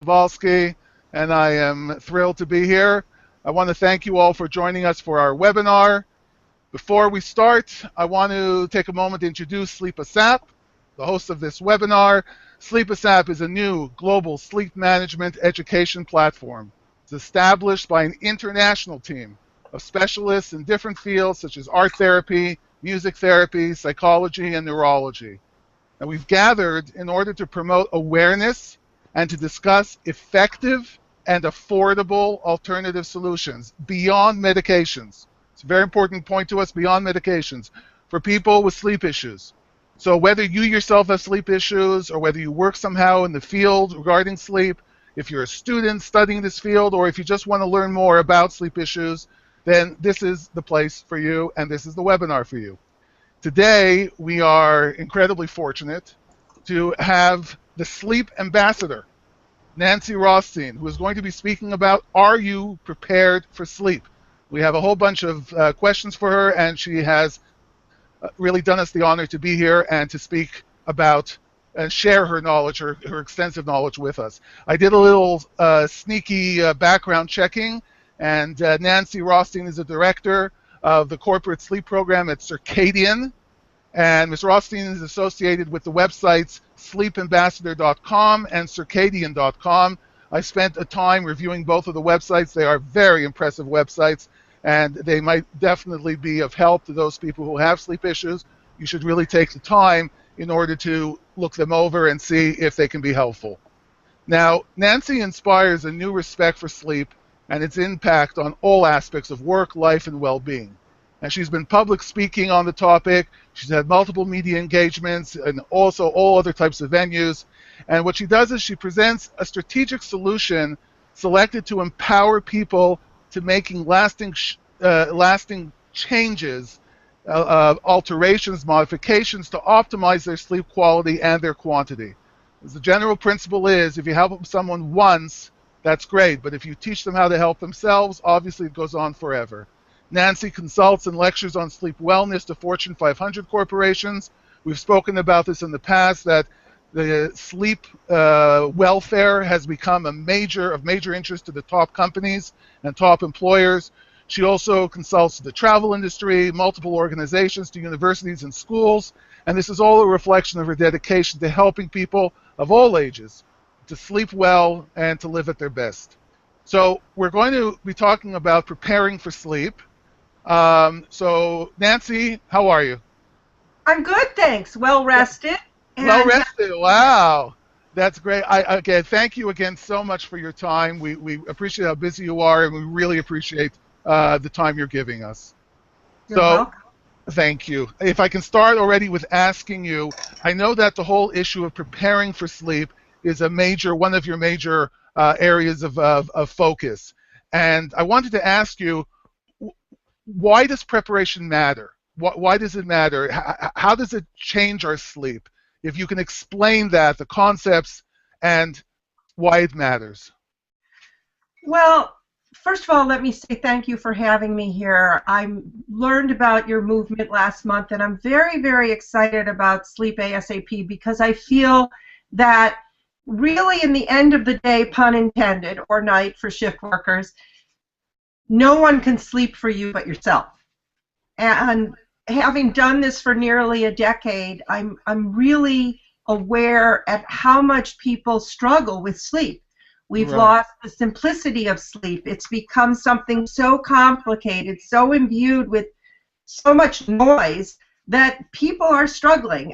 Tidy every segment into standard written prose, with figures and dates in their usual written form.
Kowalski, and I am thrilled to be here. I want to thank you all for joining us for our webinar. Before we start, I want to take a moment to introduce Sleep ASAP, the host of this webinar. Sleep ASAP is a new global sleep management education platform. It's established by an international team of specialists in different fields such as art therapy, music therapy, psychology, and neurology. And we've gathered in order to promote awareness and to discuss effective and affordable alternative solutions beyond medications. It's a very important point to us, beyond medications, for people with sleep issues. So whether you yourself have sleep issues or whether you work somehow in the field regarding sleep, if you're a student studying this field, or if you just want to learn more about sleep issues, then this is the place for you and this is the webinar for you. Today, we are incredibly fortunate to have the sleep ambassador, Nancy Rothstein, who is going to be speaking about, are you prepared for sleep? We have a whole bunch of questions for her, and she has really done us the honor to be here and to speak about and share her knowledge, her extensive knowledge with us. I did a little sneaky background checking, and Nancy Rothstein is the director of the corporate sleep program at Circadian, and Ms. Rothstein is associated with the websites sleepambassador.com and circadian.com. I spent a time reviewing both of the websites. They are very impressive websites, and they might definitely be of help to those people who have sleep issues. You should really take the time in order to look them over and see if they can be helpful. Now, Nancy inspires a new respect for sleep and its impact on all aspects of work, life, and well-being. And she's been public speaking on the topic. She's had multiple media engagements and also all other types of venues. And what she does is she presents a strategic solution selected to empower people to making lasting changes, alterations, modifications to optimize their sleep quality and their quantity. As the general principle is, if you help someone once, that's great, but if you teach them how to help themselves, obviously it goes on forever. Nancy consults and lectures on sleep wellness to Fortune 500 corporations. We've spoken about this in the past, that the sleep welfare has become of major interest to the top companies and top employers. She also consults the travel industry, multiple organizations, to universities and schools, and this is all a reflection of her dedication to helping people of all ages to sleep well and to live at their best. So we're going to be talking about preparing for sleep. So Nancy, how are you? I'm good, thanks. Well rested. Well rested. Wow, that's great. Again, thank you again so much for your time. We appreciate how busy you are, and we really appreciate the time you're giving us. You're welcome. Thank you. If I can start already with asking you, I know that the whole issue of preparing for sleep is one of your major areas of focus. And I wanted to ask you, why does preparation matter? Why does it matter? How does it change our sleep? If you can explain that, the concepts, and why it matters. Well, first of all, let me say thank you for having me here. I learned about your movement last month, and I'm very, very excited about Sleep ASAP because I feel that really in the end of the day, pun intended, or night for shift workers, no one can sleep for you but yourself. And having done this for nearly a decade, I'm really aware at how much people struggle with sleep. We've lost the simplicity of sleep. It's become something so complicated, so imbued with so much noise that people are struggling.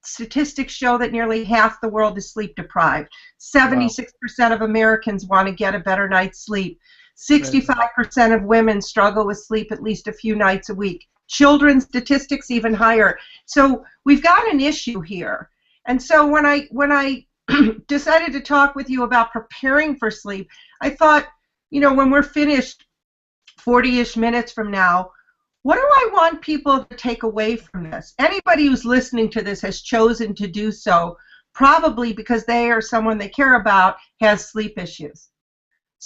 Statistics show that nearly half the world is sleep deprived. 76% of Americans want to get a better night's sleep. 65% of women struggle with sleep at least a few nights a week. Children's statistics even higher. So we've got an issue here. And so when I decided to talk with you about preparing for sleep, I thought, you know, when we're finished 40-ish minutes from now, what do I want people to take away from this? Anybody who's listening to this has chosen to do so, probably because they or someone they care about has sleep issues.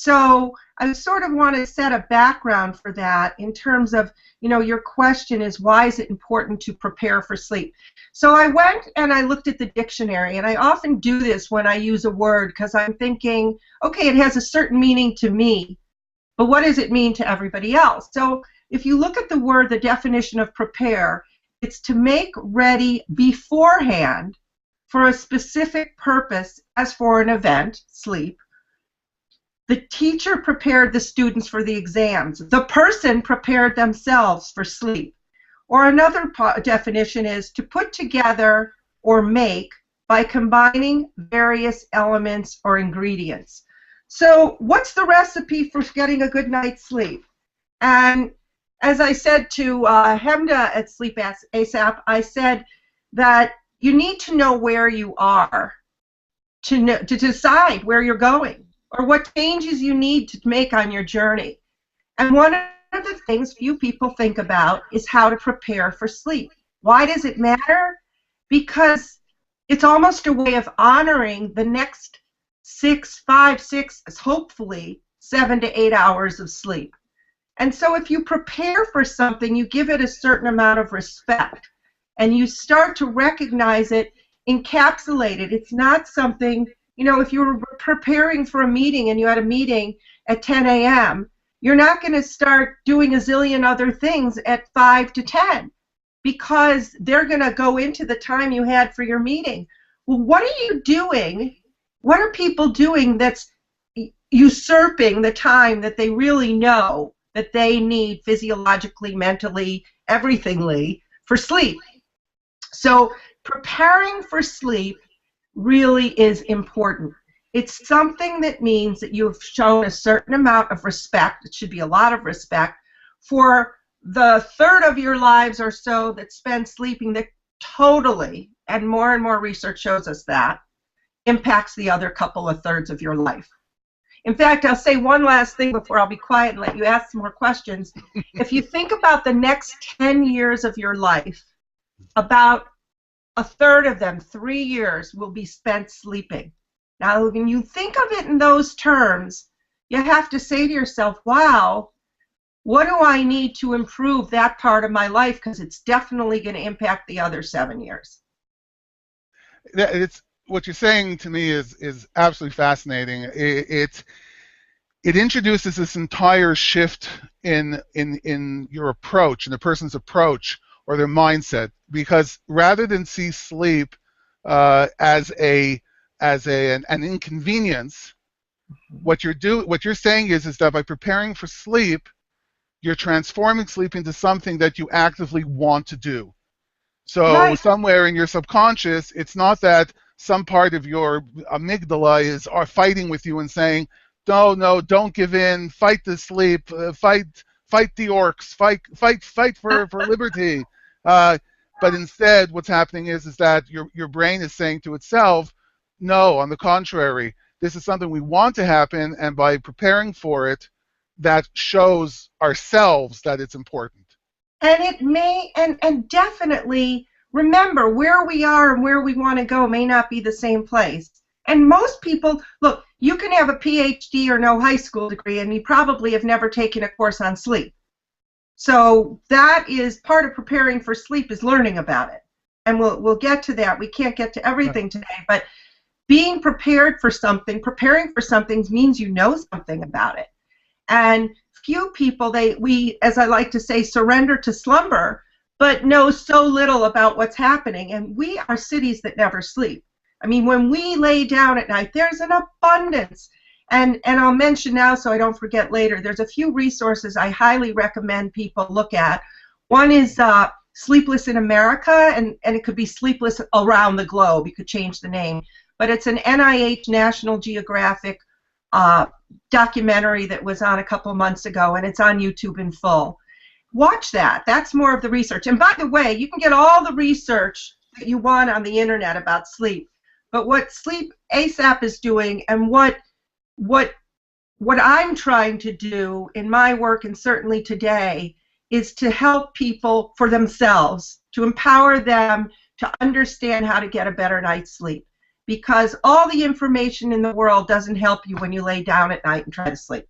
So I sort of want to set a background for that in terms of, your question is, why is it important to prepare for sleep? So I went and I looked at the dictionary, and I often do this when I use a word because I'm thinking, okay, it has a certain meaning to me, but what does it mean to everybody else? So if you look at the word, the definition of prepare, it's to make ready beforehand for a specific purpose, as for an event, sleep. The teacher prepared the students for the exams. The person prepared themselves for sleep. Or another definition is to put together or make by combining various elements or ingredients. So what's the recipe for getting a good night's sleep? And as I said to Hemda at Sleep ASAP, I said that you need to know where you are to decide where you're going, or what changes you need to make on your journey. And one of the things few people think about is how to prepare for sleep. Why does it matter? Because it's almost a way of honoring the next 5, 6, hopefully 7 to 8 hours of sleep. And so if you prepare for something, you give it a certain amount of respect, and you start to recognize it, encapsulate it. It's not something, if you were preparing for a meeting and you had a meeting at 10 a.m., you're not going to start doing a zillion other things at 5 to 10 because they're going to go into the time you had for your meeting. Well, what are you doing? What are people doing that's usurping the time that they really know that they need physiologically, mentally, everythingly for sleep? So preparing for sleep really is important. It's something that means that you've shown a certain amount of respect, it should be a lot of respect, for the third of your lives or so that spend sleeping that totally, and more research shows us that, impacts the other couple of thirds of your life. In fact, I'll say one last thing before I'll be quiet and let you ask some more questions. If you think about the next 10 years of your life, about a third of them, 3 years, will be spent sleeping. Now, when you think of it in those terms, you have to say to yourself, wow, what do I need to improve that part of my life, because it's definitely going to impact the other 7 years. It's what you're saying to me is absolutely fascinating. It introduces this entire shift in your approach, in the person's approach or their mindset, because rather than see sleep as an inconvenience, what you're saying is that by preparing for sleep, you're transforming sleep into something that you actively want to do. So Right. somewhere in your subconscious, it's not that some part of your amygdala are fighting with you and saying, no, don't give in, fight the sleep, fight the orcs, fight for liberty. But instead, what's happening is that your brain is saying to itself, no, on the contrary, this is something we want to happen, and by preparing for it, that shows ourselves that it's important. And it may, and definitely, remember, where we are and where we want to go may not be the same place. And most people, look, you can have a PhD or no high school degree, and you probably have never taken a course on sleep. So that is part of preparing for sleep, is learning about it. And we'll get to that. We can't get to everything today, but being prepared for something, preparing for something means you know something about it. And few people, we, as I like to say, surrender to slumber, but know so little about what's happening. And we are cities that never sleep. I mean, when we lay down at night, there's an abundance. And I'll mention now so I don't forget later, there's a few resources I highly recommend people look at. One is Sleepless in America, and it could be Sleepless Around the Globe. You could change the name. But it's an NIH National Geographic documentary that was on a couple months ago, and it's on YouTube in full. Watch that. That's more of the research. And by the way, you can get all the research that you want on the internet about sleep. But what Sleep ASAP is doing, and what I'm trying to do in my work, and certainly today, is to help people for themselves, to empower them to understand how to get a better night's sleep. because all the information in the world doesn't help you when you lay down at night and try to sleep.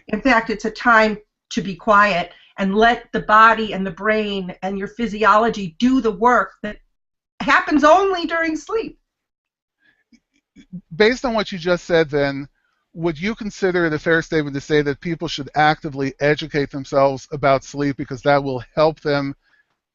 In fact, it's a time to be quiet and let the body and the brain and your physiology do the work that happens only during sleep. Based on what you just said, then, would you consider it a fair statement to say that people should actively educate themselves about sleep because that will help them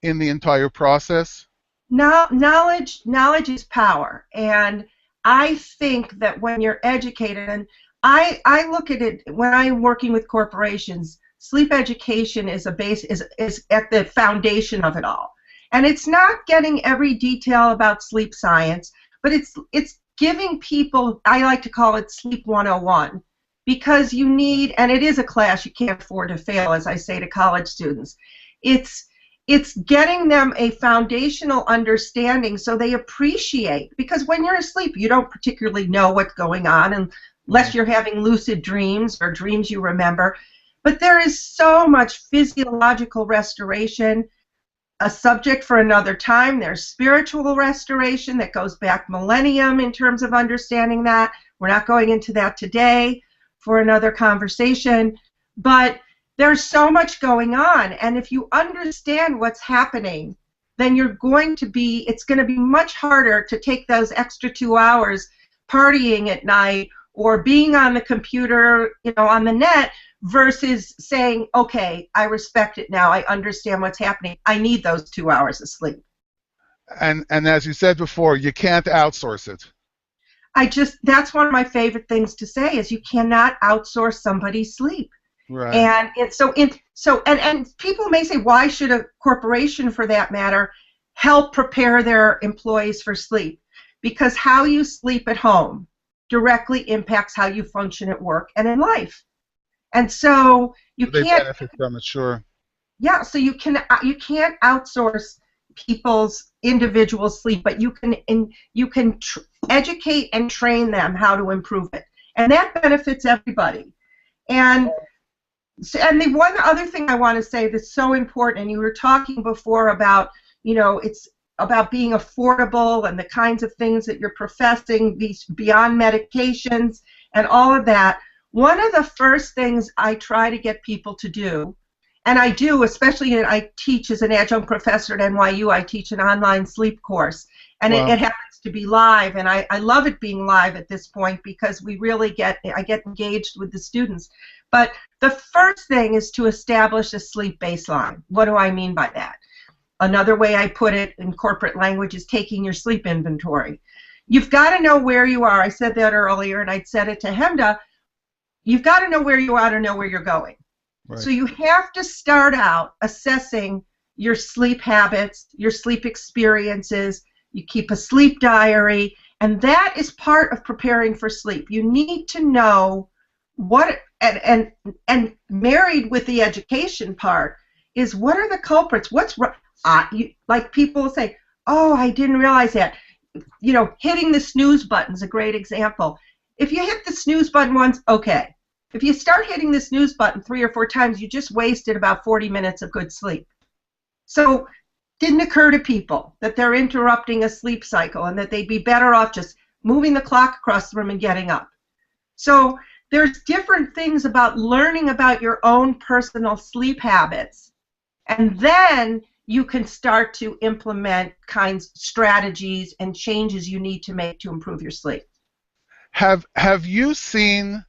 in the entire process? Now, knowledge is power, and I think that when you're educated, and I look at it when I'm working with corporations, sleep education is is at the foundation of it all, and it's not getting every detail about sleep science, but it's giving people, I like to call it Sleep 101, because you need, and it is a class you can't afford to fail, as I say to college students. It's getting them a foundational understanding so they appreciate, because when you're asleep you don't particularly know what's going on unless you're having lucid dreams or dreams you remember, but there is so much physiological restoration, a subject for another time. There's spiritual restoration that goes back millennium in terms of understanding that. We're not going into that today for another conversation, but there's so much going on, and if you understand what's happening, then it's going to be much harder to take those extra 2 hours partying at night or being on the computer, on the net, versus saying, okay, I respect it now, I understand what's happening, I need those 2 hours of sleep. And as you said before, you can't outsource it. That's one of my favorite things to say is you cannot outsource somebody's sleep. Right. And and people may say, why should a corporation, for that matter, help prepare their employees for sleep? Because how you sleep at home directly impacts how you function at work and in life. And so they benefit from it, sure. Yeah, so you can't outsource people's individual sleep, but you can educate and train them how to improve it, and that benefits everybody. And the one other thing I want to say that's so important, and you were talking before about, it's about being affordable and the kinds of things that you're professing, these beyond medications and all of that. One of the first things I try to get people to do, and I do, especially I teach as an adjunct professor at NYU, I teach an online sleep course, and wow. it happens to be live, and I love it being live at this point because I get engaged with the students. But the first thing is to establish a sleep baseline. What do I mean by that? Another way I put it in corporate language is taking your sleep inventory. You've got to know where you are. I said that earlier, and I said it to Hemda. You've got to know where you are to know where you're going. Right. So you have to start out assessing your sleep habits, your sleep experiences. You keep a sleep diary, and that is part of preparing for sleep. You need to know what, and married with the education part is, what are the culprits? What's like people will say, oh, I didn't realize that. Hitting the snooze button is a great example. If you hit the snooze button once, okay. If you start hitting the snooze button 3 or 4 times, you just wasted about 40 minutes of good sleep. So didn't occur to people that they're interrupting a sleep cycle and that they'd be better off just moving the clock across the room and getting up. So there's different things about learning about your own personal sleep habits, and then you can start to implement strategies and changes you need to make to improve your sleep. Have you seen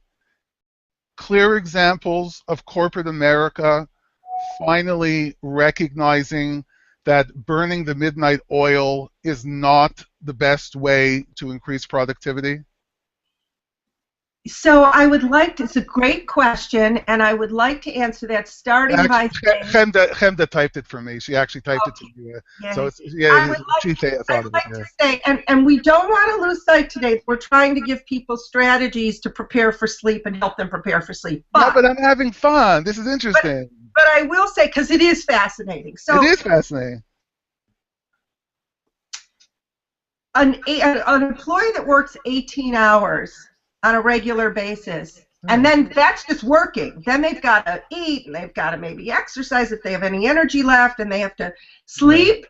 clear examples of corporate America finally recognizing that burning the midnight oil is not the best way to increase productivity? So I would like to, it's a great question, and I would like to answer that starting by saying... Chemda typed it for me. She actually typed it to me. So it's, she thought of it. To say, and we don't want to lose sight today. We're trying to give people strategies to prepare for sleep and help them prepare for sleep. But I'm having fun. This is interesting. But I will say, because it is fascinating. So it is fascinating. An employee that works 18 hours on a regular basis, and then that's just working. Then they've got to eat, and they've got to maybe exercise if they have any energy left, and they have to sleep,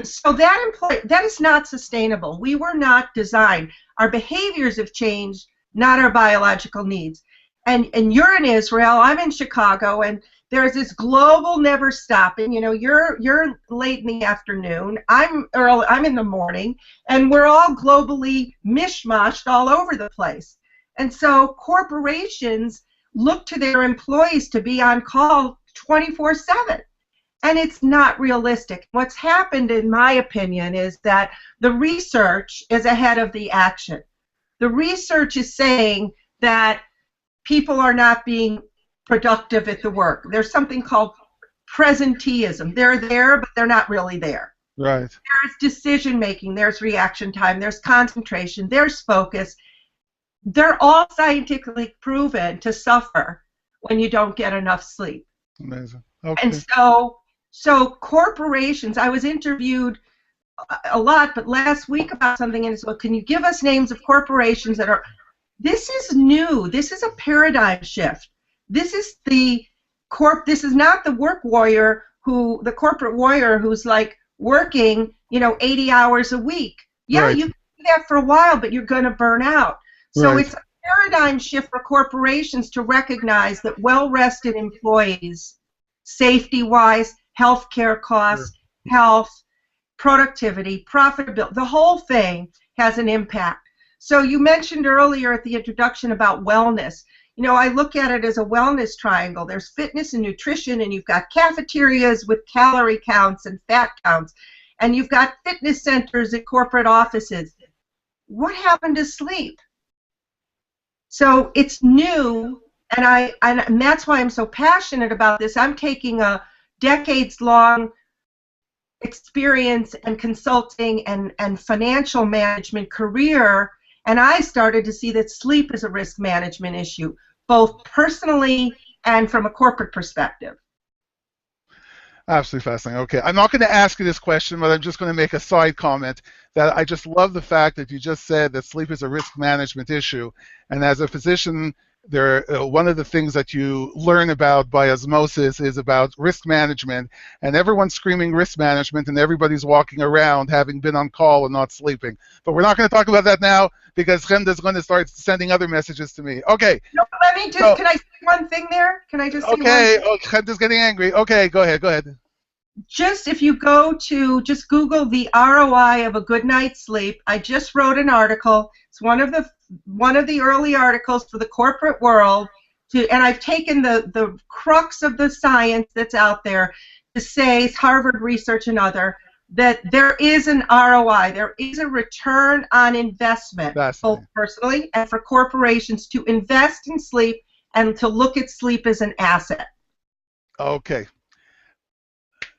So that is not sustainable. We were not designed. Our behaviors have changed, not our biological needs. And you're in Israel, I'm in Chicago, and there's this global never stopping. You know, you're late in the afternoon, I'm in the morning, and we're all globally mishmashed all over the place. And so corporations look to their employees to be on call 24/7. And it's not realistic. What's happened, in my opinion, is that the research is ahead of the action. The research is saying that people are not being productive at the work. There's something called presenteeism. They're there, but they're not really there. Right. There's decision making, there's reaction time, there's concentration, there's focus. They're all scientifically proven to suffer when you don't get enough sleep. Amazing. Okay. And so corporations, I was interviewed a lot, but last week about something, and so can you give us names of corporations that are, this is new, this is a paradigm shift. This is this is not the the corporate warrior who's like working, 80 hours a week. Yeah, Right. you can do that for a while, but you're going to burn out. So Right. it's a paradigm shift for corporations to recognize that well-rested employees, safety-wise, healthcare costs, health, productivity, profitability, the whole thing has an impact. So you mentioned earlier at the introduction about wellness. I look at it as a wellness triangle. There's fitness and nutrition, and you've got cafeterias with calorie counts and fat counts, and you've got fitness centers at corporate offices. What happened to sleep? So it's new, and that's why I'm so passionate about this. I'm taking a decades-long experience and consulting and financial management career, and I started to see that sleep is a risk management issue, both personally and from a corporate perspective. Absolutely fascinating. Okay, I'm not going to ask you this question, but I'm just going to make a side comment that I just love the fact that you just said that sleep is a risk management issue. And as a physician, one of the things that you learn about by osmosis is about risk management. And everyone's screaming risk management, and everybody's walking around having been on call and not sleeping. But we're not going to talk about that now because Chenda's going to start sending other messages to me. Okay. No, let me just, can I say one thing there? Can I just say okay, one thing? Chenda's getting angry. Okay, go ahead. Just if you just Google the ROI of a good night's sleep. I just wrote an article. It's one of the early articles for the corporate world, and I've taken the crux of the science that's out there to say, Harvard research and other, that there is an ROI, there is a return on investment, both personally and for corporations to invest in sleep and to look at sleep as an asset. Okay.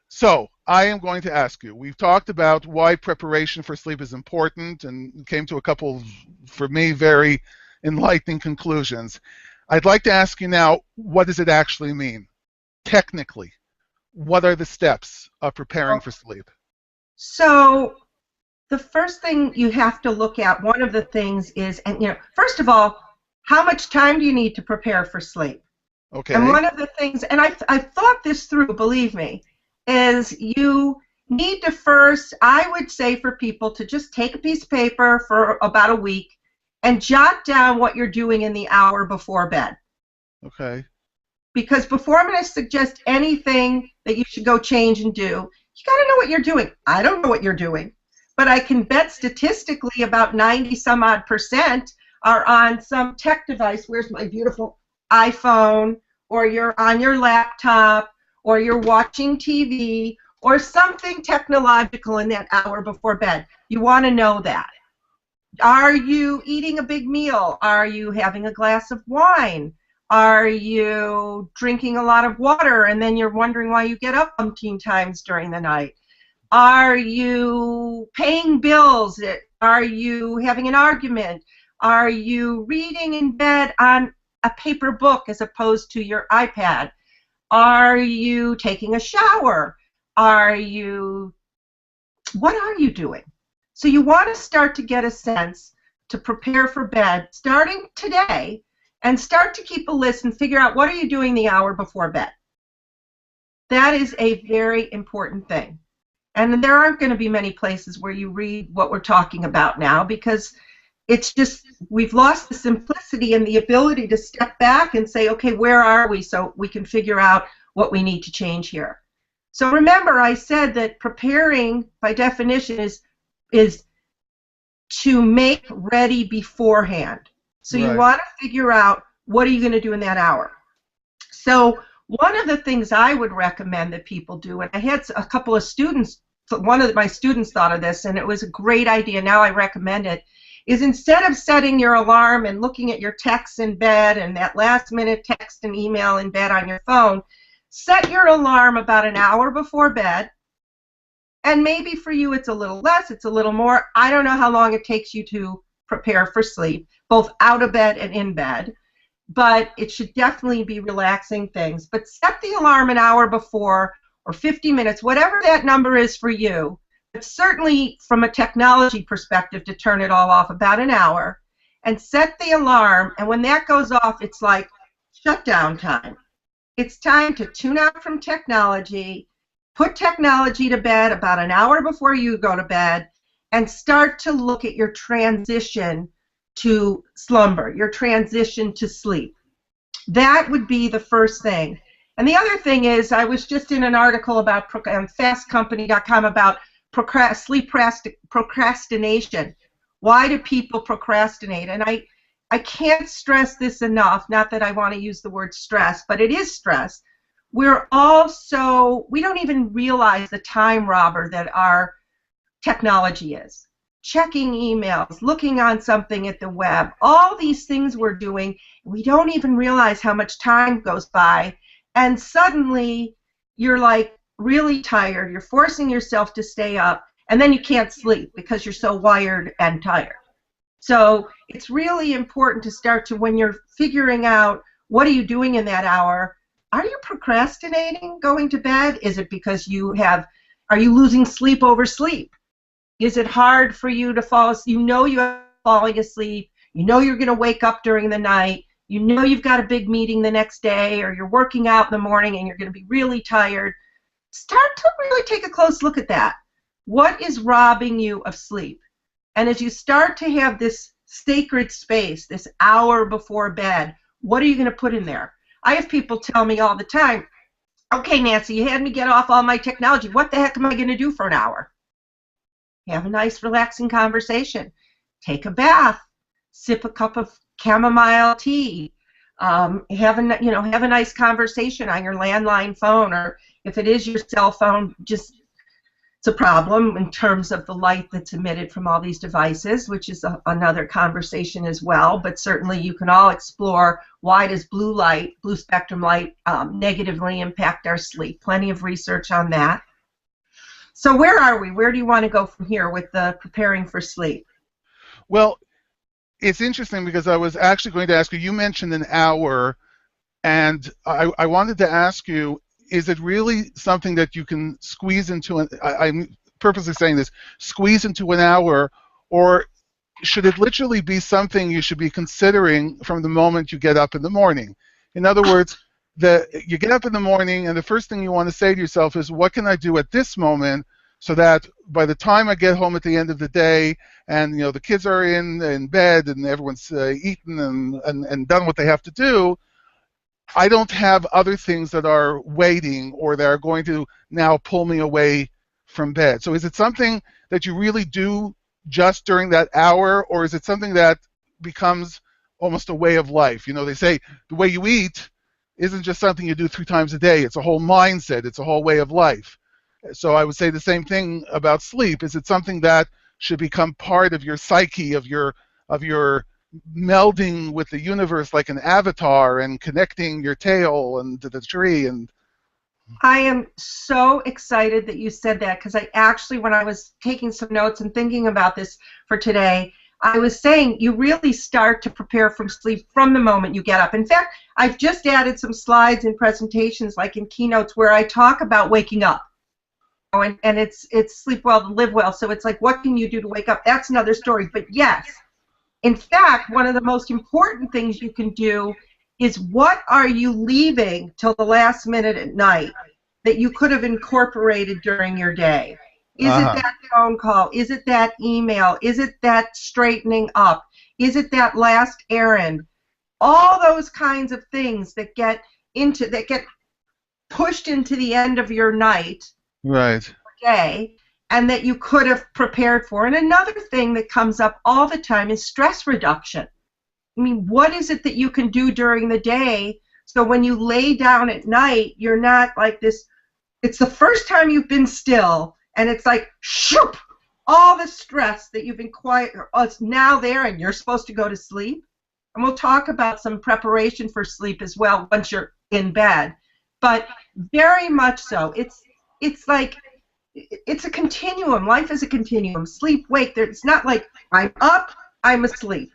So I am going to ask you, we've talked about why preparation for sleep is important and came to a couple, for me, very enlightening conclusions. I'd like to ask you now, what does it actually mean? Technically, what are the steps of preparing for sleep? So the first thing you have to look at, one of the things is, first of all, how much time do you need to prepare for sleep? Okay. And one of the things, and I've thought this through, believe me, is you need to first, I would say for people to just take a piece of paper for about a week and jot down what you're doing in the hour before bed. Okay. Because before I'm going to suggest anything that you should go change and do, you got to know what you're doing. I don't know what you're doing, but I can bet statistically about 90-some-odd% are on some tech device. Where's my beautiful iPhone? Or you're on your laptop, or you're watching TV, or something technological in that hour before bed. You want to know that. Are you eating a big meal? Are you having a glass of wine? Are you drinking a lot of water and then you're wondering why you get up umpteen times during the night? Are you paying bills? Are you having an argument? Are you reading in bed on a paper book as opposed to your iPad? Are you taking a shower? What are you doing? So you want to start to get a sense to prepare for bed starting today, and start to keep a list and figure out what are you doing the hour before bed. That is a very important thing. And there aren't going to be many places where you read what we're talking about now, because it's just, we've lost the simplicity and the ability to step back and say, okay, where are we, so we can figure out what we need to change here. So remember, I said that preparing by definition is to make ready beforehand. So you Right. want to figure out, what are you going to do in that hour? So one of the things I would recommend that people do, and I had a couple of students, one of my students thought of this, and it was a great idea, now I recommend it, is instead of setting your alarm and looking at your texts in bed and that last minute text and email in bed on your phone, set your alarm about an hour before bed. And maybe for you it's a little less, it's a little more. I don't know how long it takes you to prepare for sleep, both out of bed and in bed. But it should definitely be relaxing things. But set the alarm an hour before, or 50 minutes, whatever that number is for you. But certainly from a technology perspective, to turn it all off about an hour. And set the alarm, and when that goes off, it's like shutdown time. It's time to tune out from technology, put technology to bed about an hour before you go to bed, and start to look at your transition to slumber, your transition to sleep. That would be the first thing. And the other thing is, I was just in an article about fastcompany.com about sleep procrastination. Why do people procrastinate? And I can't stress this enough, not that I want to use the word stress, but it is stress. We're also, we don't even realize the time robber that our technology is. Checking emails, looking on something at the web, all these things we're doing, we don't even realize how much time goes by, and suddenly you're like really tired, you're forcing yourself to stay up, and then you can't sleep because you're so wired and tired. So it's really important to start to, when you're figuring out what are you doing in that hour, are you procrastinating going to bed? Is it because are you losing sleep over sleep? Is it hard for you to fall asleep? You know you're falling asleep. You know you're going to wake up during the night. You know you've got a big meeting the next day, or you're working out in the morning and you're going to be really tired. Start to really take a close look at that. What is robbing you of sleep? And as you start to have this sacred space, this hour before bed, what are you going to put in there? I have people tell me all the time, okay, Nancy, you had me get off all my technology. What the heck am I going to do for an hour? Have a nice, relaxing conversation. Take a bath. Sip a cup of chamomile tea. Have a nice conversation on your landline phone, or if it is your cell phone, just it's a problem in terms of the light that's emitted from all these devices, which is another conversation as well. But certainly you can all explore, why does blue spectrum light negatively impact our sleep? Plenty of research on that. So where are we? Where do you want to go from here with the preparing for sleep? Well, it's interesting because I was actually going to ask you, you mentioned an hour, and I wanted to ask you, is it really something that you can squeeze into, I'm purposely saying this, squeeze into an hour, or should it literally be something you should be considering from the moment you get up in the morning? In other words, you get up in the morning and the first thing you want to say to yourself is, what can I do at this moment so that by the time I get home at the end of the day and the kids are in bed and everyone's eaten and done what they have to do, I don't have other things that are waiting or that are going to now pull me away from bed. So is it something that you really do just during that hour, or is it something that becomes almost a way of life? They say the way you eat isn't just something you do 3 times a day. It's a whole mindset. It's a whole way of life. So I would say the same thing about sleep. Is it something that should become part of your psyche, of your melding with the universe like an avatar and connecting your tail and to the tree? And I am so excited that you said that, because I actually, when I was taking some notes and thinking about this for today, I was saying you really start to prepare for sleep from the moment you get up. In fact, I've just added some slides in presentations, like in keynotes, where I talk about waking up. And it's sleep well to live well. So it's like, what can you do to wake up? That's another story. But yes, in fact, one of the most important things you can do is, what are you leaving till the last minute at night that you could have incorporated during your day? Is it Uh-huh. that phone call? Is it that email? Is it that straightening up? Is it that last errand? All those kinds of things that get pushed into the end of your night Right. or day, and that you could have prepared for. And another thing that comes up all the time is stress reduction. I mean, what is it that you can do during the day so when you lay down at night, you're not like this? It's the first time you've been still, and it's like, shoop, all the stress that you've been quiet, it's now there, and you're supposed to go to sleep. And we'll talk about some preparation for sleep as well once you're in bed. But very much so. It's like it's a continuum. Life is a continuum. Sleep, wake. It's not like I'm up, I'm asleep.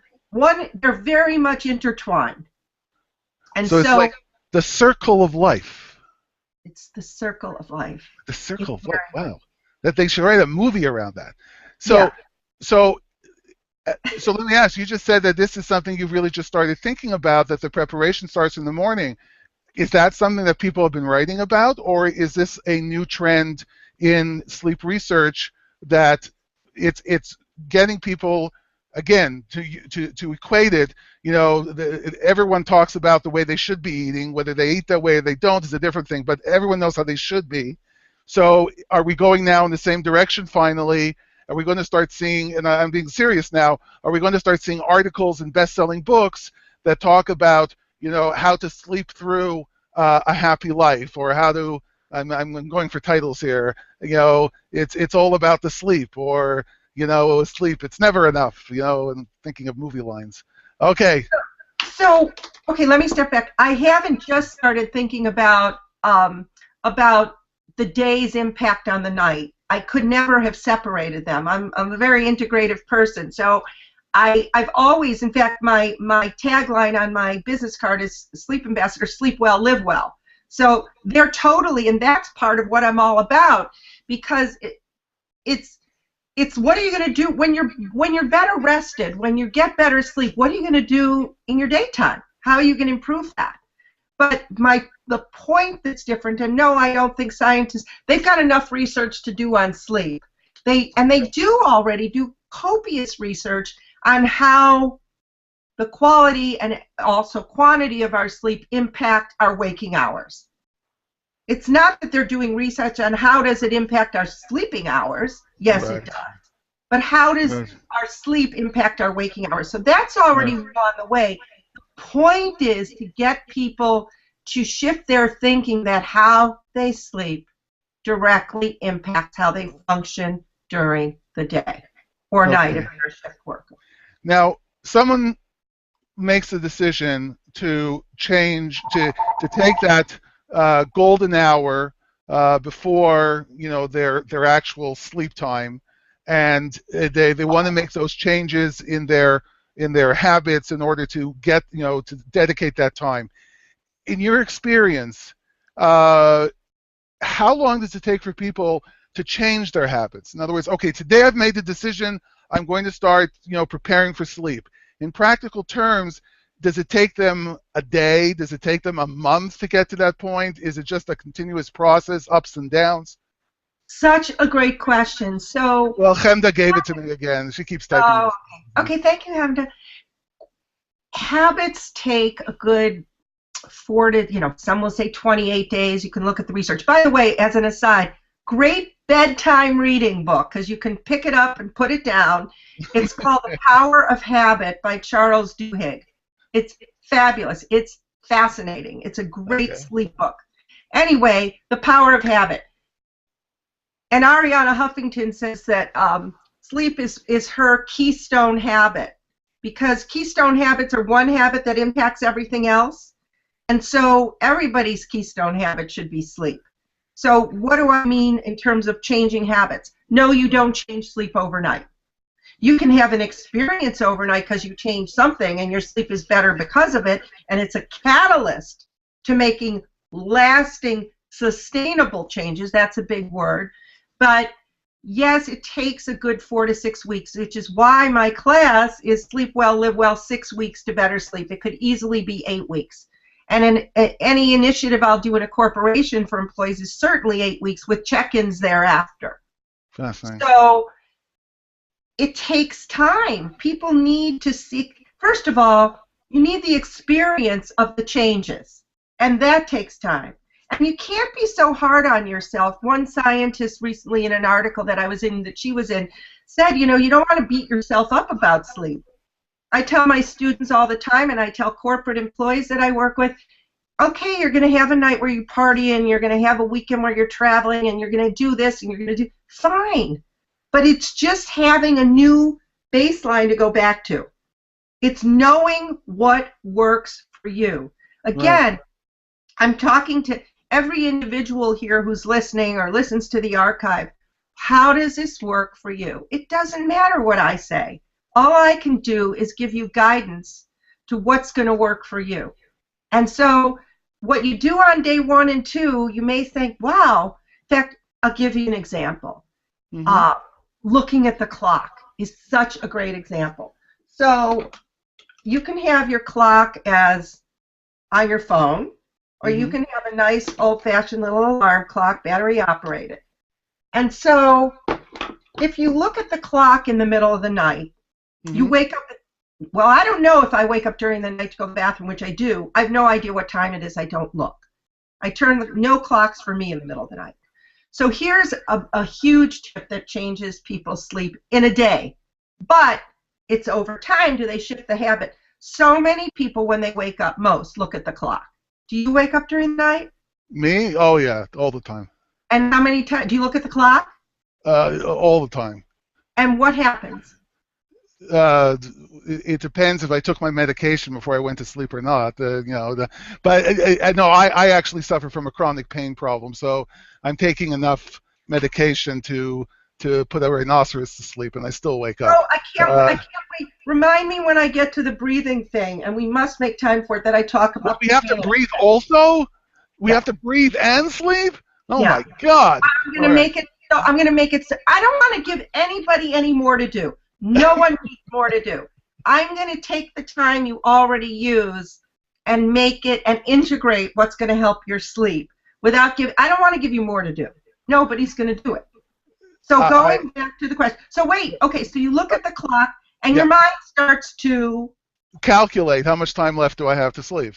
They're very much intertwined. And So it's like so the circle of life. it's the circle of life. The It's circle of life. very much. Wow. That they should write a movie around that. Yeah. So, so, so let me ask. You just said that this is something you've really just started thinking about. That the preparation starts in the morning. Is that something that people have been writing about, or is this a new trend in sleep research that it's getting people again to equate it? You know, everyone talks about the way they should be eating. Whether they eat that way or they don't is a different thing, but everyone knows how they should be. So are we going now in the same direction finally? Are we going to start seeing, and I'm being serious now, are we going to start seeing articles in best-selling books that talk about, you know, how to sleep through a happy life, or how to, I'm going for titles here, you know, it's all about the sleep, or, you know, sleep, it's never enough, you know, and thinking of movie lines. Okay. So, okay, let me step back. I haven't just started thinking about the day's impact on the night. I could never have separated them. I'm a very integrative person. So I've always, in fact, my tagline on my business card is Sleep Ambassador, sleep well, live well. So they're totally, and that's part of what I'm all about, because it's what are you going to do when you're better rested, when you get better sleep? What are you going to do in your daytime? How are you going to improve that? But the point that's different, and no, I don't think scientists, they've got enough research to do on sleep. They do already do copious research on how the quality and also quantity of our sleep impact our waking hours. It's not that they're doing research on how does it impact our sleeping hours. Yes, Right. it does. But how does Right. our sleep impact our waking hours? So that's already Right. on the way. The point is to get people to shift their thinking that how they sleep directly impacts how they function during the day or night if Okay. they're a shift worker. Now, someone makes a decision to change, to take that golden hour before, you know, their actual sleep time, and they want to make those changes in their habits in order to get, you know, to dedicate that time. In your experience, uh, how long does it take for people to change their habits? In other words, okay, today I've made the decision, I'm going to start, you know, preparing for sleep. In practical terms, does it take them a day? Does it take them a month to get to that point? Is it just a continuous process, ups and downs? Such a great question. So, Well, Chemda gave it to me again. She keeps typing oh, this. okay, thank you, Hamda. Habits take a good some will say 28 days. You can look at the research. By the way, as an aside, great bedtime reading book, because you can pick it up and put it down. It's called The Power of Habit by Charles Duhigg. It's fabulous. It's fascinating. It's a great Okay. sleep book. Anyway, The Power of Habit. And Ariana Huffington says that sleep is her keystone habit, because keystone habits are one habit that impacts everything else. And so everybody's keystone habit should be sleep. So what do I mean in terms of changing habits? No, you don't change sleep overnight. You can have an experience overnight because you changed something and your sleep is better because of it, and it's a catalyst to making lasting, sustainable changes. That's a big word. But yes, it takes a good 4 to 6 weeks, which is why my class is Sleep Well, Live Well, 6 weeks to better sleep. It could easily be 8 weeks. And any initiative I'll do in a corporation for employees is certainly 8 weeks with check-ins thereafter. Fascinating. So it takes time. People need to seek, first of all, you need the experience of the changes, and that takes time. And you can't be so hard on yourself. One scientist recently in an article that I was in, that she was in, said, you know, you don't want to beat yourself up about sleep. I tell my students all the time, and I tell corporate employees that I work with, okay, you're going to have a night where you party, and you're going to have a weekend where you're traveling, and you're going to do this, and you're going to do, fine. But it's just having a new baseline to go back to. It's knowing what works for you. Again, Right. I'm talking to every individual here who's listening or listens to the archive. How does this work for you? It doesn't matter what I say. All I can do is give you guidance to what's going to work for you. And so what you do on day 1 and 2, you may think, wow. In fact, I'll give you an example. Mm-hmm. Looking at the clock is such a great example. So you can have your clock as on your phone, or you can have a nice old-fashioned little alarm clock, battery operated. And so if you look at the clock in the middle of the night, you wake up, well, I don't know if I wake up during the night to go to the bathroom, which I do. I have no idea what time it is. I don't look. I turn, no clocks for me in the middle of the night. So here's a huge tip that changes people's sleep in a day. But it's over time, do they shift the habit? So many people, when they wake up, most look at the clock. Do you wake up during the night? Me? Oh yeah, all the time. And how many times do you look at the clock? All the time. And what happens? It depends if I took my medication before I went to sleep or not. But no, I actually suffer from a chronic pain problem, so I'm taking enough medication to put a rhinoceros to sleep, and I still wake up. Oh, I can't wait. Remind me when I get to the breathing thing, and we must make time for it, that I talk about. We have to breathe also? We have to breathe and sleep? Oh Yeah. my God. I'm going to make it, so I'm going to make it, so I don't want to give anybody any more to do. No one needs more to do. I'm going to take the time you already use and make it and integrate what's going to help your sleep without I don't want to give you more to do. Nobody's going to do it. So going back to the question. So wait, okay, so you look at the clock and your mind starts to calculate how much time left do I have to sleep.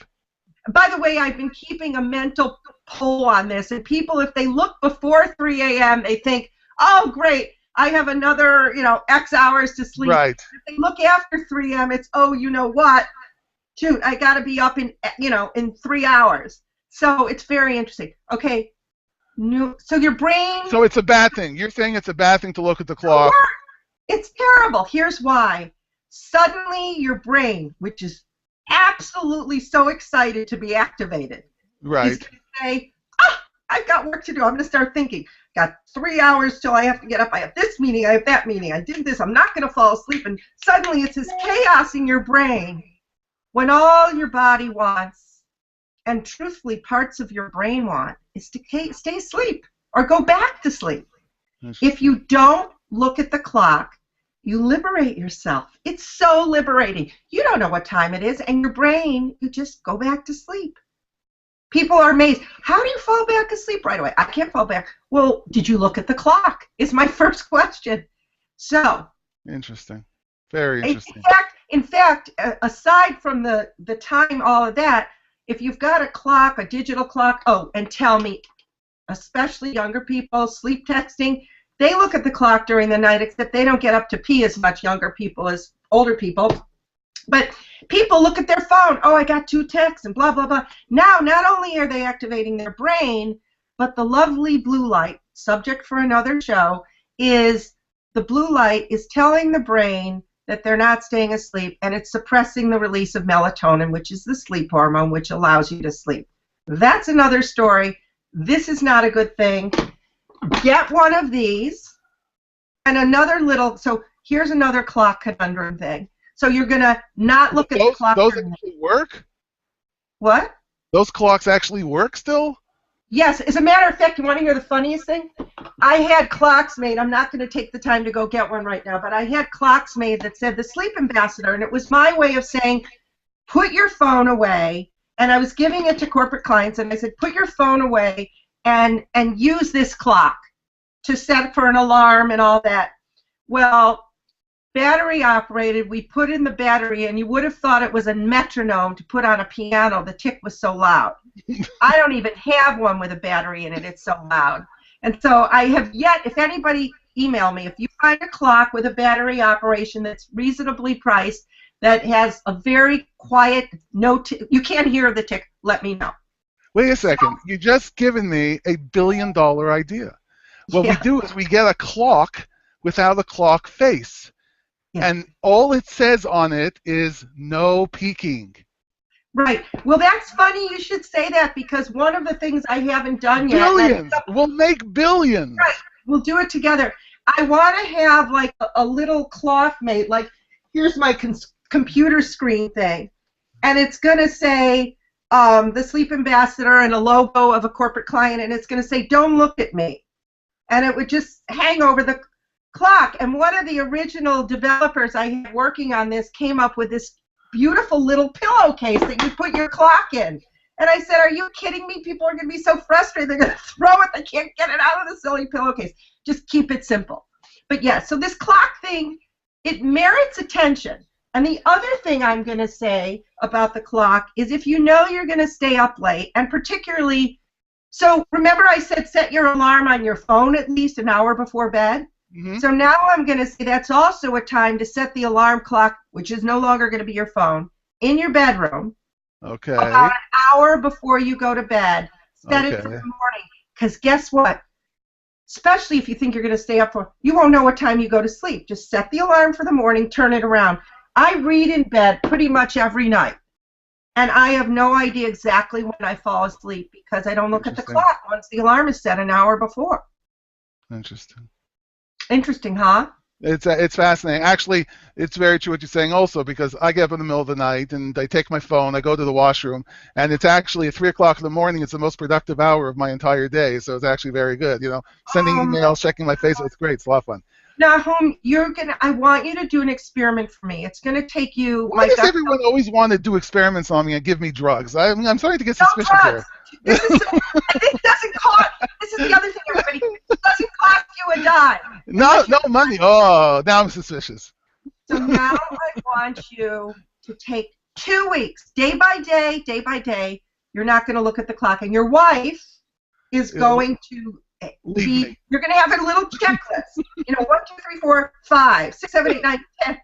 By the way, I've been keeping a mental poll on this, and people, if they look before 3 a.m., they think, oh, great, I have another, X hours to sleep. Right. If they look after 3 a.m., it's, oh, you know what? Shoot, I got to be up in 3 hours. So it's very interesting. Okay. So your brain. So it's a bad thing. You're saying it's a bad thing to look at the clock. It's terrible. Here's why. Suddenly your brain, which is absolutely so excited to be activated, right, is going to say, I've got work to do. I'm going to start thinking. Got 3 hours till I have to get up. I have this meeting. I have that meeting. I did this. I'm not going to fall asleep. And suddenly it's this chaos in your brain when all your body wants, and truthfully parts of your brain want, is to stay asleep or go back to sleep. If you don't look at the clock, you liberate yourself. It's so liberating. You don't know what time it is, and your brain, you just go back to sleep. People are amazed. How do you fall back asleep right away? I can't fall back. Well, did you look at the clock? Is my first question. So. Interesting. Very interesting. In fact, aside from the time, all of that, if you've got a clock, a digital clock, and tell me, especially younger people, sleep texting, they look at the clock during the night, except they don't get up to pee as much, younger people, as older people. But people look at their phone. Oh, I got 2 texts and blah, blah, blah. Now, not only are they activating their brain, but the lovely blue light, subject for another show, is the blue light is telling the brain that they're not staying asleep, and it's suppressing the release of melatonin, which is the sleep hormone, which allows you to sleep. That's another story. This is not a good thing. Get one of these, and another little, so here's another clock conundrum thing. So you're going to not look at the clock. Those actually work? What? Those clocks actually work still? Yes. As a matter of fact, you want to hear the funniest thing? I had clocks made. I'm not going to take the time to go get one right now, but I had clocks made that said the Sleep Ambassador, and it was my way of saying, put your phone away, and I was giving it to corporate clients, and I said, put your phone away and use this clock to set for an alarm and all that. Well, battery operated, we put in the battery, and you would have thought it was a metronome to put on a piano. The tick was so loud. I don't even have one with a battery in it. It's so loud. And so I have yet, if anybody email me, if you find a clock with a battery operation that's reasonably priced, that has a very quiet, you can't hear the tick, let me know. Wait a second. You just given me a $1 billion idea. What we do is we get a clock without a clock face. Yeah. And all it says on it is no peaking. Right. Well, that's funny you should say that, because one of the things I haven't done yet. Billions. We'll make billions. Right. We'll do it together. I want to have like a little cloth made, like here's my computer screen thing, and it's going to say the Sleep Ambassador and a logo of a corporate client, and it's going to say, don't look at me. And it would just hang over the clock. And one of the original developers I had working on this came up with this beautiful little pillowcase that you put your clock in. And I said, are you kidding me? People are going to be so frustrated. They're going to throw it. They can't get it out of the silly pillowcase. Just keep it simple. But yeah, so this clock thing, it merits attention. And the other thing I'm going to say about the clock is if you know you're going to stay up late, and particularly, so remember I said set your alarm on your phone at least an hour before bed? Mm-hmm. So now I'm going to say that's also a time to set the alarm clock, which is no longer going to be your phone, in your bedroom. Okay. About an hour before you go to bed. Set it for the morning. Because guess what? Especially if you think you're going to stay up for, you won't know what time you go to sleep. Just set the alarm for the morning, turn it around. I read in bed pretty much every night. And I have no idea exactly when I fall asleep because I don't look at the clock once the alarm is set an hour before. Interesting. Interesting, huh? It's fascinating. Actually, it's very true what you're saying also, because I get up in the middle of the night and I take my phone, I go to the washroom, and it's actually at 3 o'clock in the morning. It's the most productive hour of my entire day, so it's actually very good. You know, sending emails, checking my Facebook, it's great. It's a lot of fun. Now, I want you to do an experiment for me. It's going to take you. Why does everyone always want to do experiments on me and give me drugs? I'm starting to get suspicious here. This doesn't cost. This is the other thing, everybody. It doesn't cost you a dime. No money. Oh, now I'm suspicious. So now I want you to take 2 weeks, day by day, day by day. You're not going to look at the clock, and your wife is going to. You're going to have a little checklist. 1, 2, 3, 4, 5, 6, 7, 8, 9, 10.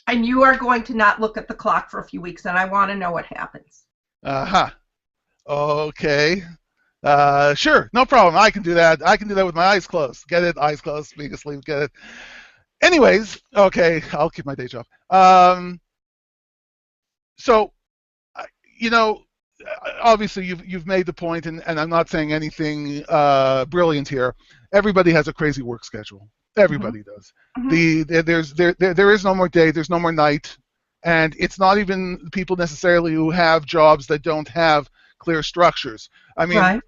And you are going to not look at the clock for a few weeks, and I want to know what happens. Okay. Sure, no problem. I can do that. I can do that with my eyes closed. Get it? Eyes closed, being asleep. Get it? Anyways, okay, I'll keep my day job. So, obviously you've made the point, and I'm not saying anything brilliant here. Everybody has a crazy work schedule. Everybody does. Mm-hmm. There is no more day. There's no more night, and it's not even people necessarily who have jobs that don't have clear structures. I mean,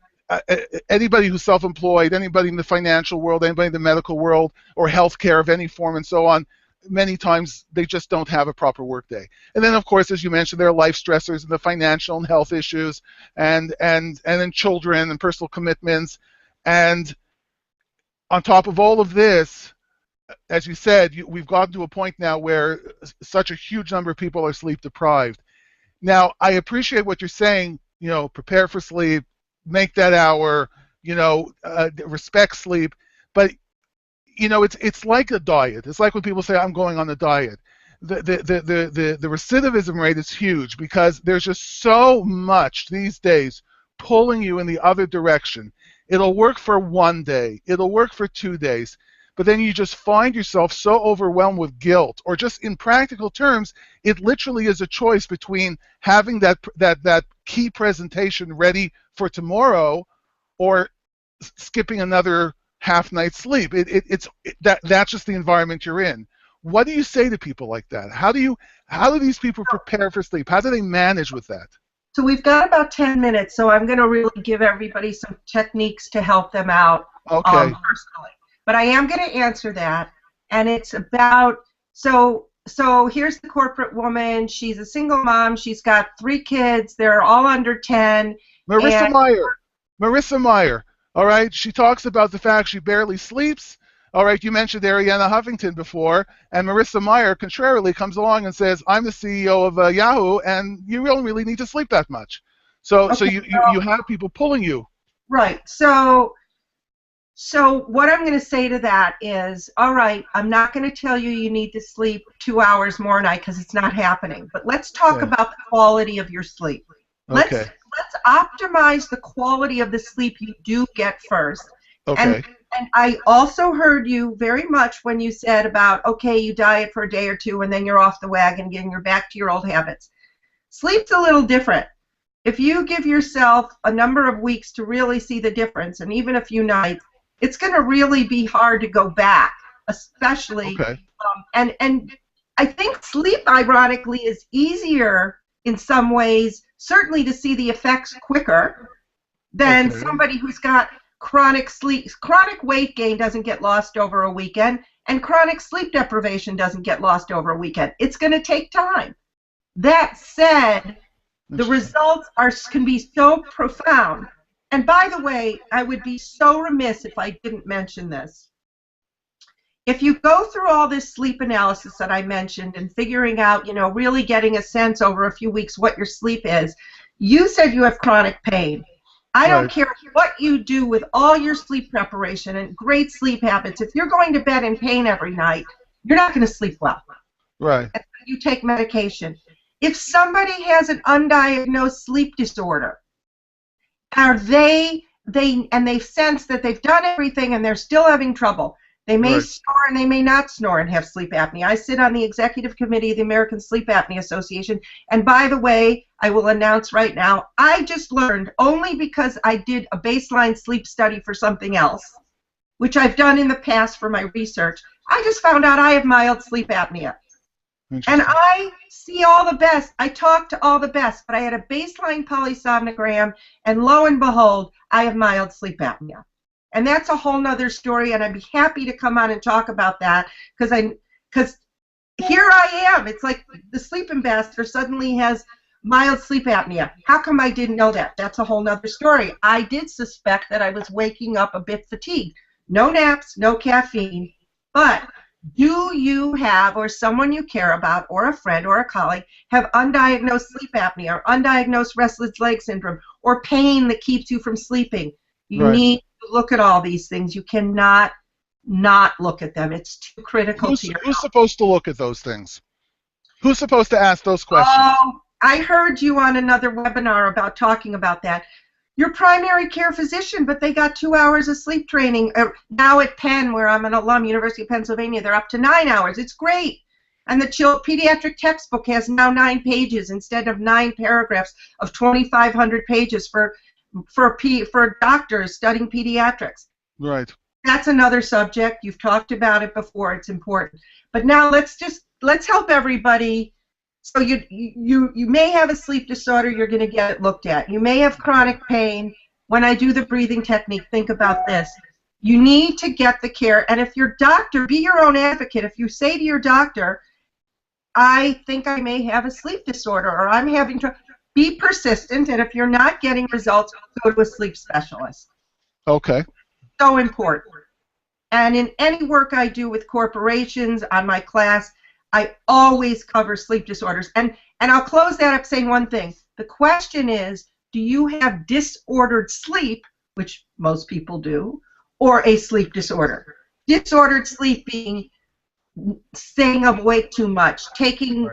anybody who's self-employed, anybody in the financial world, anybody in the medical world, or healthcare of any form, and so on. Many times they just don't have a proper work day. And then, of course, as you mentioned, there are life stressors and the financial and health issues, and then children and personal commitments. And on top of all of this, as you said, we've gotten to a point now where such a huge number of people are sleep deprived. Now, I appreciate what you're saying, prepare for sleep, make that hour, respect sleep, but it's like a diet. It's like when people say, I'm going on a diet. The recidivism rate is huge because there's just so much these days pulling you in the other direction. It'll work for 1 day. It'll work for 2 days. But then you just find yourself so overwhelmed with guilt, or just in practical terms, it literally is a choice between having that key presentation ready for tomorrow or skipping another half night's sleep. That's just the environment you're in. What do you say to people like that? How do these people prepare for sleep? How do they manage with that? So we've got about 10 minutes, so I'm going to really give everybody some techniques to help them out personally. But I am going to answer that, and it's about, so here's the corporate woman. She's a single mom. She's got 3 kids. They're all under 10. Marissa Meyer. All right, she talks about the fact she barely sleeps. All right, you mentioned Arianna Huffington before, and Marissa Mayer, contrarily, comes along and says, "I'm the CEO of Yahoo, and you don't really need to sleep that much." So Okay, you have people pulling you. right. So what I'm going to say to that is, all right, I'm not going to tell you you need to sleep 2 hours more a night because it's not happening. But let's talk Yeah. about the quality of your sleep. Let's Okay. let's optimize the quality of the sleep you do get first. And Okay. and I also heard you very much when you said about, okay, you diet for a day or two and then you're off the wagon again, you're back to your old habits. Sleep's a little different. If you give yourself a number of weeks to really see the difference, and even a few nights, it's going to really be hard to go back, especially. Okay. And I think sleep, ironically, is easier in some ways, certainly to see the effects quicker than Okay. somebody who's got chronic sleep. Chronic weight gain doesn't get lost over a weekend, and chronic sleep deprivation doesn't get lost over a weekend. It's going to take time. That said, the Interesting. results can be so profound. And by the way, I would be so remiss if I didn't mention this. If you go through all this sleep analysis that I mentioned and figuring out, really getting a sense over a few weeks what your sleep is, you said you have chronic pain. I don't Right. care what you do with all your sleep preparation and great sleep habits. If you're going to bed in pain every night, you're not going to sleep well. Right. You take medication. If somebody has an undiagnosed sleep disorder, are they and they've sensed that they've done everything and they're still having trouble. They may Right. snore and they may not snore and have sleep apnea. I sit on the executive committee of the American Sleep Apnea Association, and by the way, I will announce right now, I just learned, only because I did a baseline sleep study for something else, which I've done in the past for my research, I just found out I have mild sleep apnea. And Interesting. I see all the best. I talk to all the best, but I had a baseline polysomnogram, and lo and behold, I have mild sleep apnea. And that's a whole nother story, and I'd be happy to come on and talk about that because here I am. It's like the sleep ambassador suddenly has mild sleep apnea. How come I didn't know that? That's a whole nother story. I did suspect that I was waking up a bit fatigued. No naps, no caffeine, but do you have, or someone you care about, or a friend or a colleague, have undiagnosed sleep apnea or undiagnosed restless leg syndrome or pain that keeps you from sleeping? You Right. need to look at all these things. You cannot not look at them. It's too critical to your Who's supposed to look at those things? Who's supposed to ask those questions? Oh, I heard you on another webinar about talking about that. Your primary care physician, but they got 2 hours of sleep training. Now at Penn, where I'm an alum, University of Pennsylvania, they're up to 9 hours. It's great. And the pediatric textbook has now 9 pages instead of 9 paragraphs of 2,500 pages for doctors studying pediatrics. Right. That's another subject. You've talked about it before. It's important. But now let's help everybody. So you may have a sleep disorder. You're going to get it looked at. You may have chronic pain. When I do the breathing technique, think about this. You need to get the care. And if your doctor, be your own advocate. If you say to your doctor, I think I may have a sleep disorder, or I'm having trouble, be persistent. And if you're not getting results, go to a sleep specialist. Okay. So important. And in any work I do with corporations on my class, I always cover sleep disorders. And I'll close that up saying one thing. The question is, do you have disordered sleep, which most people do, or a sleep disorder? Disordered sleep being staying awake too much, taking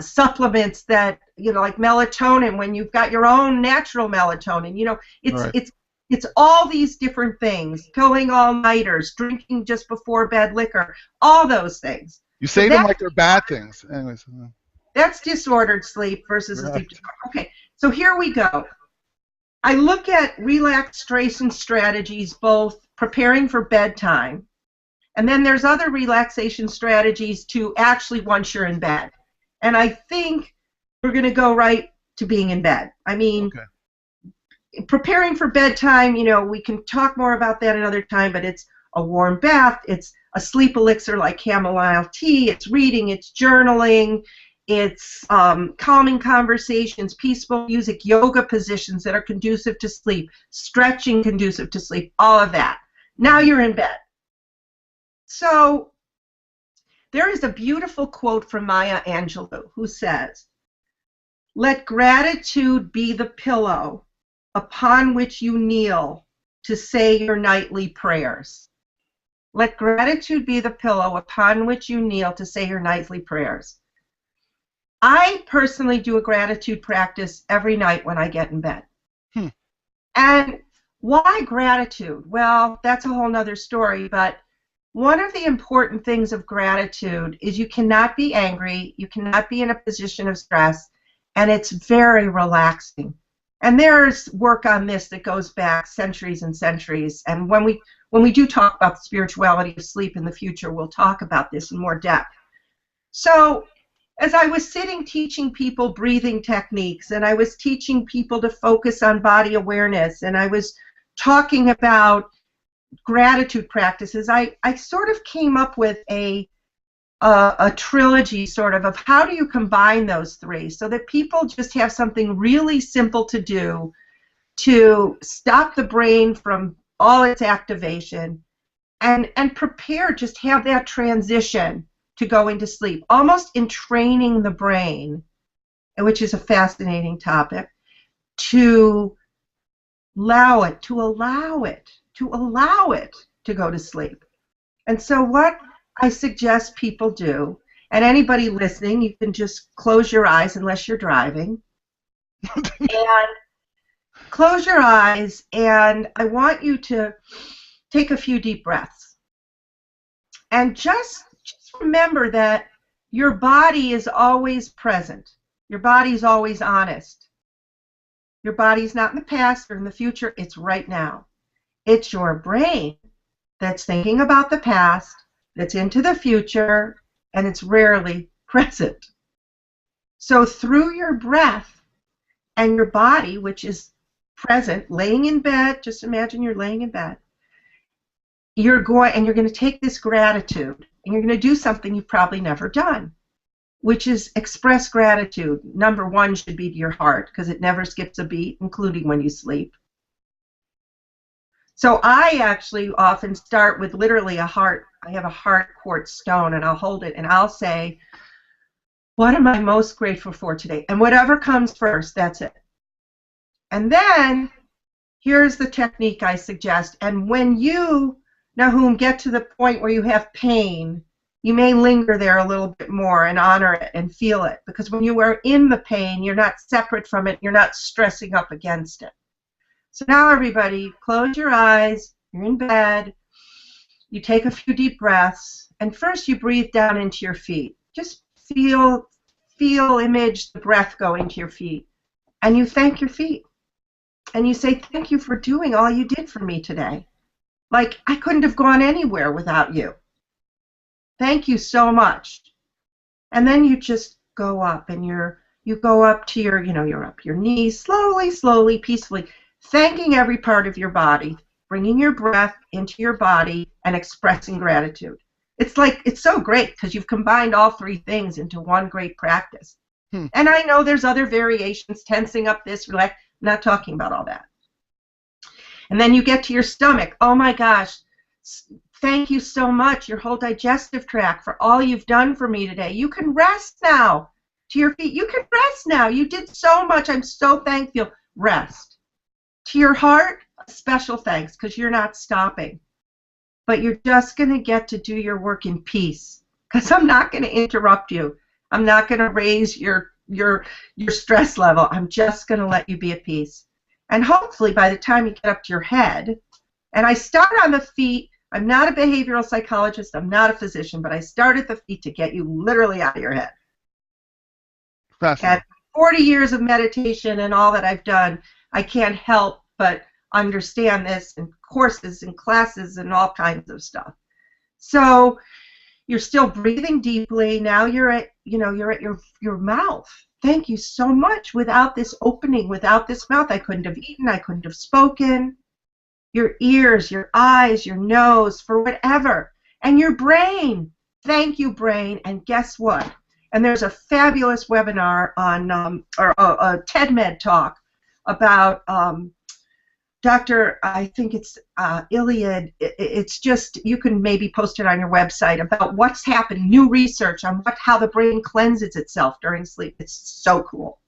supplements that, like melatonin when you've got your own natural melatonin. Right. It's all these different things, pulling all-nighters, drinking just before bed liquor, all those things. You So say them like they're bad things. Anyways. that's disordered sleep versus a Right. sleep disorder. Okay, so here we go. I look at relaxation strategies, both preparing for bedtime, and then there's other relaxation strategies to actually once you're in bed. And I think we're going to go right to being in bed. I mean, Okay. preparing for bedtime, we can talk more about that another time, but it's a warm bath, it's a sleep elixir like chamomile tea, it's reading, it's journaling, It's calming conversations, peaceful music, yoga positions that are conducive to sleep, stretching conducive to sleep, all of that. Now you're in bed. So there is a beautiful quote from Maya Angelou who says, "Let gratitude be the pillow upon which you kneel to say your nightly prayers." Let gratitude be the pillow upon which you kneel to say your nightly prayers. I personally do a gratitude practice every night when I get in bed. And why gratitude? Well, that's a whole nother story, but one of the important things of gratitude is you cannot be angry, you cannot be in a position of stress, and it's very relaxing. And there's work on this that goes back centuries and centuries, and when we do talk about the spirituality of sleep in the future, we'll talk about this in more depth. So as I was sitting teaching people breathing techniques, and I was teaching people to focus on body awareness, and I was talking about gratitude practices, I sort of came up with a trilogy sort of how do you combine those three so that people just have something really simple to do to stop the brain from all its activation and prepare, just have that transition to go into sleep, almost in training the brain, which is a fascinating topic, to allow it to go to sleep. And so what I suggest people do, and anybody listening, you can just close your eyes unless you're driving, and close your eyes, and I want you to take a few deep breaths. And just remember that your body is always present. Your body is always honest. Your body's not in the past or in the future, it's right now. It's your brain that's thinking about the past, that's into the future, and it's rarely present. So through your breath and your body, which is present, laying in bed, just imagine you're laying in bed, you're going to take this gratitude, and you're going to do something you've probably never done, which is express gratitude. Number one should be to your heart, because it never skips a beat, including when you sleep. So I actually often start with literally a heart. I have a heart quartz stone, and I'll hold it, and I'll say, what am I most grateful for today? And whatever comes first, that's it. And then here's the technique I suggest. And when you, Nahum, get to the point where you have pain, you may linger there a little bit more and honor it and feel it. Because when you are in the pain, you're not separate from it. You're not stressing up against it. So now everybody, close your eyes. You're in bed. You take a few deep breaths. And first you breathe down into your feet. Just feel, image the breath go into your feet. And you thank your feet. And you say, thank you for doing all you did for me today. Like, I couldn't have gone anywhere without you. Thank you so much. And then you just go up, and you go up to your, you're up your knees, slowly, peacefully, thanking every part of your body, bringing your breath into your body and expressing gratitude. It's so great because you've combined all three things into one great practice. And I know there's other variations, tensing up this, relax. I'm not talking about all that. And then you get to your stomach. Oh my gosh, thank you so much, your whole digestive tract, for all you've done for me today. You can rest now. To your feet, you can rest now. You did so much. I'm so thankful. Rest. To your heart, a special thanks, because you're not stopping. But you're just going to get to do your work in peace, because I'm not going to interrupt you. I'm not going to raise your stress level. I'm just going to let you be at peace. And hopefully by the time you get up to your head, and I start on the feet. I'm not a behavioral psychologist. I'm not a physician, but I start at the feet to get you literally out of your head. And 40 years of meditation and all that I've done, I can't help but understand this in courses and classes and all kinds of stuff. So you're still breathing deeply. Now you're at your mouth. Thank you so much. Without this opening, without this mouth, I couldn't have eaten, I couldn't have spoken. Your ears, your eyes, your nose, for whatever. And your brain. Thank you, brain. And guess what? And there's a fabulous webinar on, or a TED-Med talk about I think it's Iliad. It's just, you can maybe post it on your website about what's happened, new research on how the brain cleanses itself during sleep. It's so cool.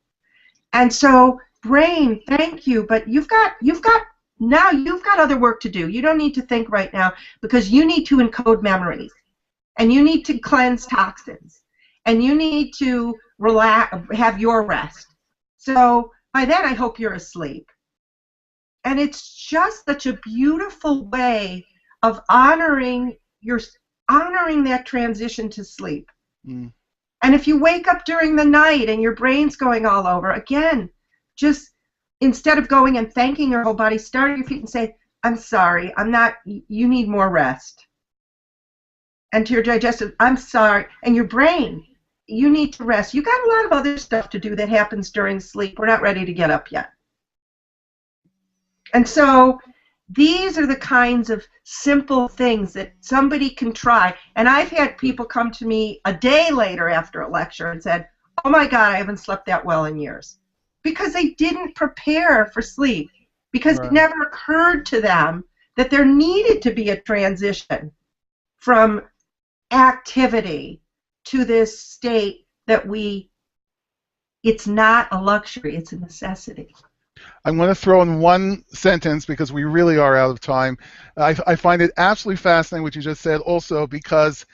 And so, brain, thank you, but now you've got other work to do. You don't need to think right now because you need to encode memories, and you need to cleanse toxins, and you need to relax, have your rest. So by then, I hope you're asleep. And it's just such a beautiful way of honoring that transition to sleep. Mm. And if you wake up during the night and your brain's going all over, again, just instead of going and thanking your whole body, start at your feet and say, I'm sorry, you need more rest. And to your digestive, I'm sorry. And your brain, you need to rest. You got a lot of other stuff to do that happens during sleep. We're not ready to get up yet. And so these are the kinds of simple things that somebody can try. And I've had people come to me a day later after a lecture and said, oh my God, I haven't slept that well in years. Because they didn't prepare for sleep. Because it never occurred to them that there needed to be a transition from activity to this state that it's not a luxury, it's a necessity. I'm going to throw in one sentence because we really are out of time. I find it absolutely fascinating what you just said also because,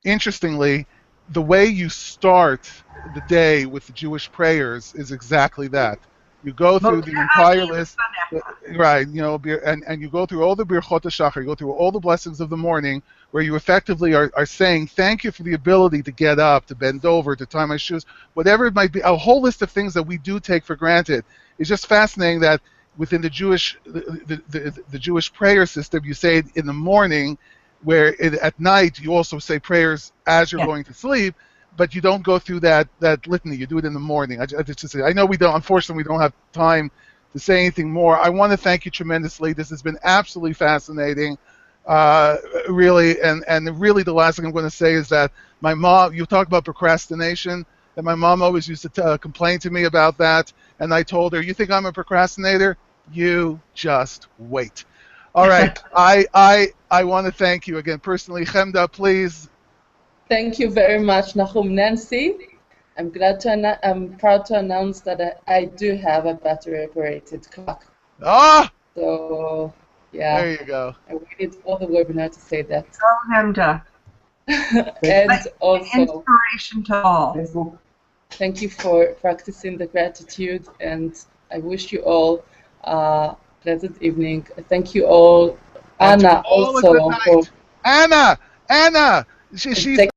interestingly, the way you start the day with the Jewish prayers is exactly that. You go through the entire list, right? You know, and you go through all the birchot hashachar, you go through all the blessings of the morning, where you effectively are saying thank you for the ability to get up, to bend over, to tie my shoes, whatever it might be. A whole list of things that we do take for granted. It's just fascinating that within the Jewish the Jewish prayer system, you say it in the morning, where at night you also say prayers as you're going to sleep. But you don't go through that litany. You do it in the morning. I know we don't. Unfortunately, we don't have time to say anything more. I want to thank you tremendously. This has been absolutely fascinating, really. And really, the last thing I'm going to say is that my mom. You talk about procrastination, and my mom always used to complain to me about that. And I told her, "You think I'm a procrastinator? You just wait." All right. I want to thank you again personally. Chemda, please. Thank you very much, Nahum. Nancy, I'm proud to announce that I do have a battery-operated clock. Ah! So, yeah. There you go. I waited all the webinar to say that. Oh, Hemda. And also, inspiration to all. Thank you for practicing the gratitude, and I wish you all a pleasant evening. Thank you all. Anna, also. Anna! She's